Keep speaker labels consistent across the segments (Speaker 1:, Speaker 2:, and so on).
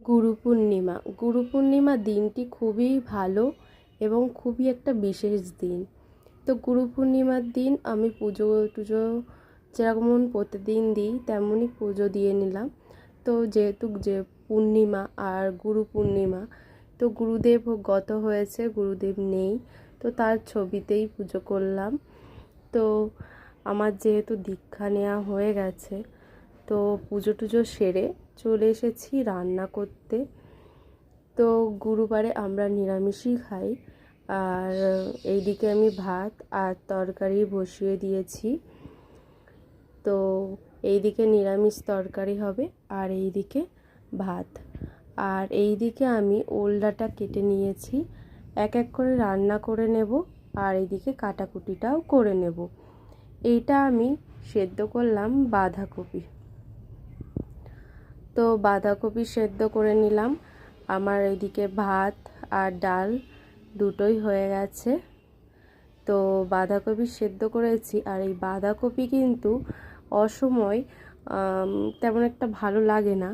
Speaker 1: গুরু পূর্ণিমা দিনটি খুবই ভালো এবং খুবই একটা বিশেষ দিন। তো গুরু পূর্ণিমার দিন আমি পুজো টুজো যেমন প্রতিদিন দিই তেমনই পুজো দিয়ে নিলাম। তো যেহেতু যে পূর্ণিমা আর গুরু পূর্ণিমা, তো গুরুদেব গত হয়েছে, গুরুদেব নেই, তো তার ছবিতেই পুজো করলাম। তো আমার যেহেতু দীক্ষা নেওয়া হয়ে গেছে, তো পুজো টুজো সেরে চলে এসেছি রান্না করতে। তো গুরুবারে আমরা নিরামিষই খাই। আর এইদিকে আমি ভাত আর তরকারি বসিয়ে দিয়েছি। তো এইদিকে নিরামিষ তরকারি হবে আর এইদিকে ভাত। আর এইদিকে আমি ওলডাটা কেটে নিয়েছি, এক এক করে রান্না করে নেব। আর এইদিকে কাটাকুটিটাও করে নেব। এইটা আমি সেদ্ধ করলাম বাঁধাকপি। তো বাঁধাকপি সেদ্ধ করে নিলাম। আমার এইদিকে ভাত আর ডাল দুটোই হয়ে গেছে। তো বাঁধাকপি সেদ্ধ করেছি। আর এই বাঁধাকপি কিন্তু অসময় তেমন একটা ভালো লাগে না।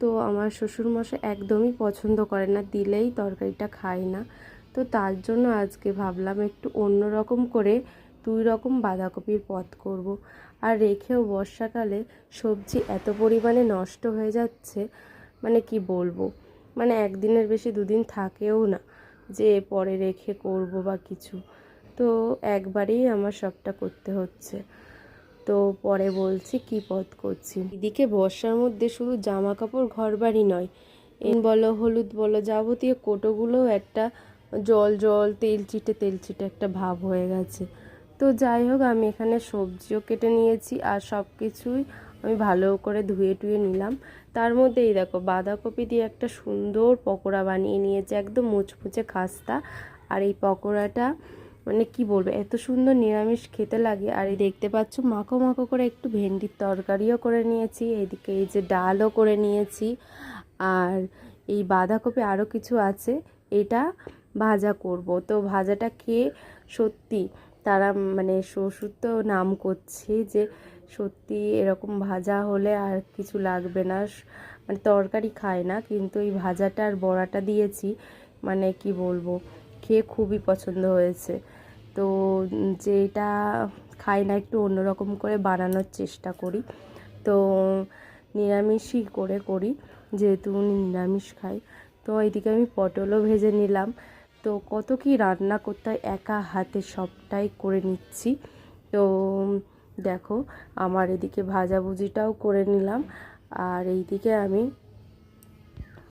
Speaker 1: তো আমার শ্বশুরমশাই একদমই পছন্দ করে না, দিলেই তরকারিটা খায় না। তো তার জন্য আজকে ভাবলাম একটু অন্য রকম করে 2 রকম বাঁধাকপির পদ করব। আর রেখেও বর্ষাকালে সবজি এত পরিমাণে নষ্ট হয়ে যাচ্ছে, মানে কি বলবো, মানে একদিনের বেশি 2 দিন থাকেও না যে পরে রেখে করব বা কিছু। তো একবারেই আমার সবটা করতে হচ্ছে। তো পরে বলছি কি পদ করছি। এদিকে বর্ষার মধ্যে শুধু জামা কাপড় ঘর বাড়ি নয়, বলো হলুদ বলো যাবতীয় কোটোগুলোও একটা জল জল তেল চিটে একটা ভাব হয়ে গেছে। তো যাই হোক, আমি এখানে সবজিও কেটে নিয়েছি আর সব কিছুই আমি ভালো করে ধুয়ে টুয়ে নিলাম। তার মধ্যেই দেখো বাঁধাকপি দিয়ে একটা সুন্দর পকোড়া বানিয়ে নিয়েছে, একদম মুচমুচে খাস্তা। আর এই পকোড়াটা মানে কি বলবো, এত সুন্দর নিরামিষ খেতে লাগে। আর এই দেখতে পাচ্ছ মাখো মাখো করে একটু ভেন্ডির তরকারিও করে নিয়েছি, এদিকে এই যে ডালও করে নিয়েছি। আর এই বাঁধাকপি আরও কিছু আছে, এটা ভাজা করব। তো ভাজাটা খেয়ে সত্যি তারা মানে শ্বশুর তো নাম করছে যে সত্যি এরকম ভাজা হলে আর কিছু লাগবে না, মানে তরকারি খায় না, কিন্তু এই ভাজাটা আর বড়াটা দিয়েছি, মানে কি বলবো, খেয়ে খুবই পছন্দ হয়েছে। তো যেটা খাই না একটু অন্যরকম করে বানানোর চেষ্টা করি। তো নিরামিষই করি, যেহেতু উনি নিরামিষ খাই। তো এইদিকে আমি পটলও ভেজে নিলাম। তো কত কি রান্না করতে হয়, একা হাতে সবটাই করে নিচ্ছি। তো দেখো আমার এদিকে ভাজাভুজিটাও করে নিলাম। আর এইদিকে আমি